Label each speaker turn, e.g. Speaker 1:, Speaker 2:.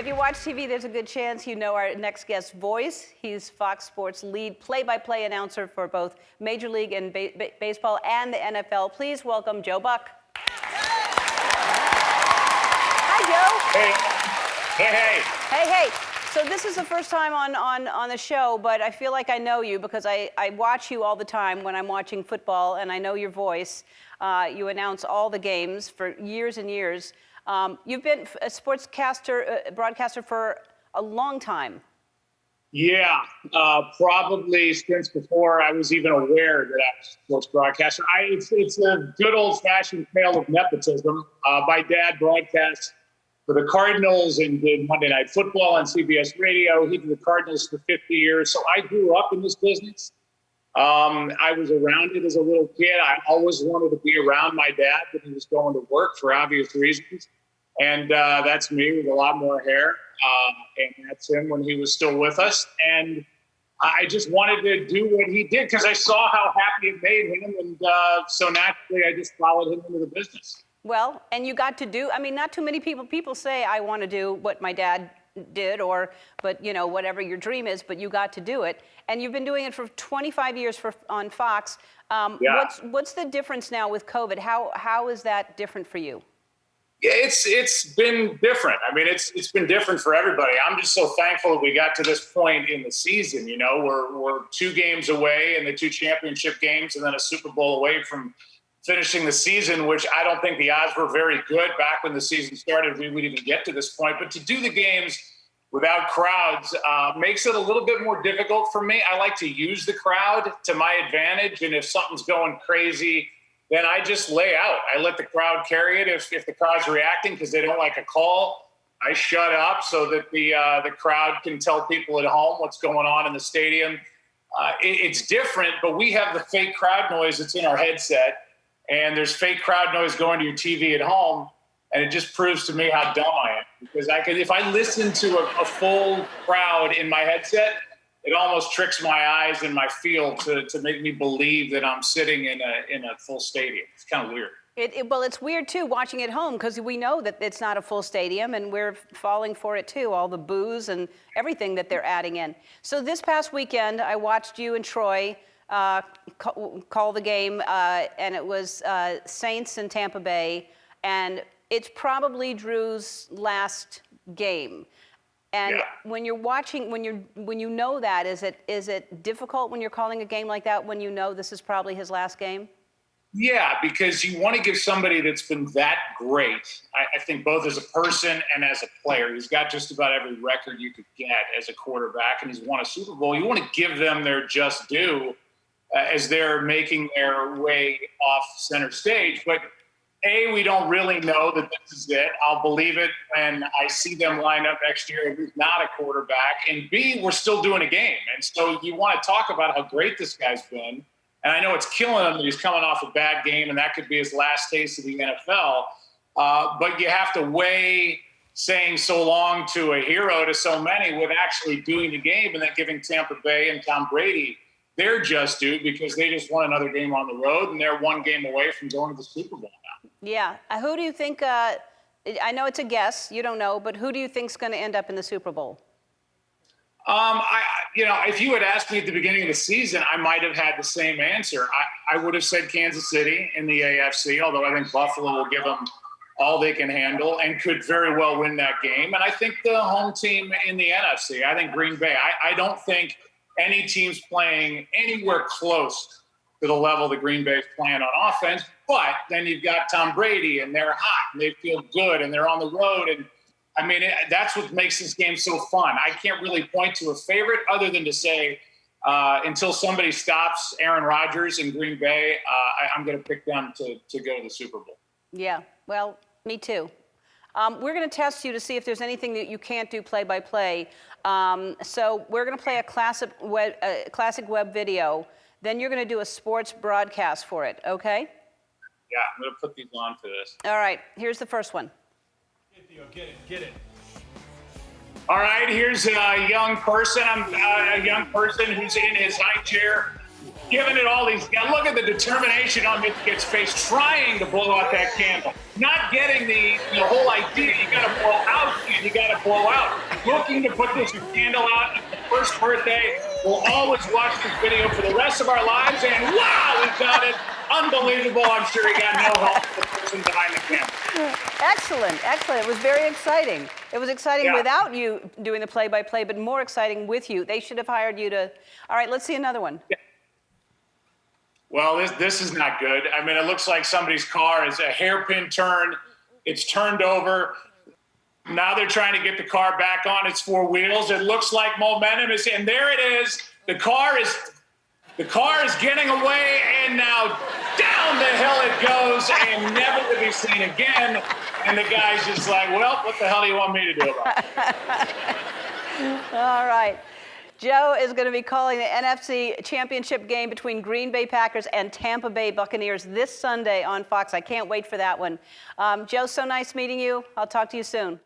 Speaker 1: If you watch TV, there's a good chance you know our next guest's voice. He's Fox Sports' lead play-by-play announcer for both Major League and Baseball and the NFL. Please welcome Joe Buck. Hi, Joe.
Speaker 2: Hey.
Speaker 1: Hey. So this is the first time on the show, but I feel like I know you because I watch you all the time when I'm watching football, and I know your voice. You announce all the games for years and years. You've been a sportscaster, broadcaster for a long time.
Speaker 2: Yeah, probably since before I was even aware that I was a sports broadcaster. It's a good old-fashioned tale of nepotism. My dad broadcast for the Cardinals and did Monday Night Football on CBS Radio. He did the Cardinals for 50 years. So I grew up in this business. I was around it as a little kid. I always wanted to be around my dad when he was going to work for obvious reasons. And that's me with a lot more hair. And that's him when he was still with us. And I just wanted to do what he did because I saw how happy it made him. And so naturally, I just followed him into the business.
Speaker 1: Well, and you got to do, I mean, not too many people say, I want to do what my dad did, but you know, whatever your dream is, but you got to do it. And you've been doing it for 25 years on Fox.
Speaker 2: Yeah.
Speaker 1: What's the difference now with COVID? How is that different for you?
Speaker 2: Yeah, it's been different. I mean, it's been different for everybody. I'm just so thankful that we got to this point in the season. You know, we're 2 games away in the 2 championship games and then a Super Bowl away from finishing the season, which I don't think the odds were very good back when the season started. We would even get to this point. But to do the games without crowds makes it a little bit more difficult for me. I like to use the crowd to my advantage. And if something's going crazy, then I just lay out. I let the crowd carry it. If the crowd's reacting because they don't like a call, I shut up so that the crowd can tell people at home what's going on in the stadium. It's different, but we have the fake crowd noise that's in our headset. And there's fake crowd noise going to your TV at home, and it just proves to me how dumb I am. Because if I listen to a full crowd in my headset, it almost tricks my eyes and my field to make me believe that I'm sitting in a full stadium. It's kind of weird.
Speaker 1: Well, it's weird too watching at home because we know that it's not a full stadium, and we're falling for it too. All the boos and everything that they're adding in. So this past weekend, I watched you and Troy call the game, and it was Saints and Tampa Bay, and it's probably Drew's last game. And
Speaker 2: yeah.
Speaker 1: When you're watching, when you know that, is it difficult when you're calling a game like that when you know this is probably his last game?
Speaker 2: Yeah, because you want to give somebody that's been that great, I think both as a person and as a player. He's got just about every record you could get as a quarterback, and he's won a Super Bowl. You want to give them their just due as they're making their way off center stage. But A, we don't really know that this is it. I'll believe it when I see them line up next year and he's not a quarterback. And B, we're still doing a game. And so you want to talk about how great this guy's been. And I know it's killing him that he's coming off a bad game, and that could be his last taste of the NFL. But you have to weigh saying so long to a hero to so many with actually doing the game and then giving Tampa Bay and Tom Brady they're just due because they just won another game on the road, and they're 1 game away from going to the Super Bowl now.
Speaker 1: Yeah. Who do you think, I know it's a guess, you don't know, but who do you think's going to end up in the Super Bowl?
Speaker 2: If you had asked me at the beginning of the season, I might have had the same answer. I would have said Kansas City in the AFC, although I think Buffalo will give them all they can handle and could very well win that game. And I think the home team in the NFC, I think Green Bay. I don't think any team's playing anywhere close to the level that Green Bay's playing on offense. But then you've got Tom Brady, and they're hot, and they feel good, and they're on the road. And, I mean, that's what makes this game so fun. I can't really point to a favorite other than to say until somebody stops Aaron Rodgers in Green Bay, I'm going to pick them to go to the Super Bowl.
Speaker 1: Yeah, well, me too. We're going to test you to see if there's anything that you can't do play-by-play. So we're going to play a classic web video. Then you're going to do a sports broadcast for it, okay?
Speaker 2: Yeah, I'm going to put these on for this.
Speaker 1: All right, here's the first one.
Speaker 3: Get it.
Speaker 2: All right, here's a young person. I'm a young person who's in his high chair giving it all he's got. Look at the determination on this kid's face, trying to blow out that candle. Not getting the whole idea. You got to blow out, and you got to blow out. Looking to put this candle out at the first birthday. We'll always watch this video for the rest of our lives. And wow, he got it. Unbelievable. I'm sure he got no help from the person behind the camera.
Speaker 1: Excellent, excellent. It was very exciting. It was exciting
Speaker 2: Yeah.
Speaker 1: without you doing the play-by-play, but more exciting with you. They should have hired you to. All right, let's see another one.
Speaker 2: Yeah. Well, this is not good. I mean, it looks like somebody's car is a hairpin turn. It's turned over. Now they're trying to get the car back on its four wheels. It looks like momentum is, and there it is. The car is getting away, and now down the hill it goes, and never to be seen again. And the guy's just like, well, what the hell do you want me to do about it?
Speaker 1: All right. Joe is going to be calling the NFC Championship game between Green Bay Packers and Tampa Bay Buccaneers this Sunday on Fox. I can't wait for that one. Joe, so nice meeting you. I'll talk to you soon.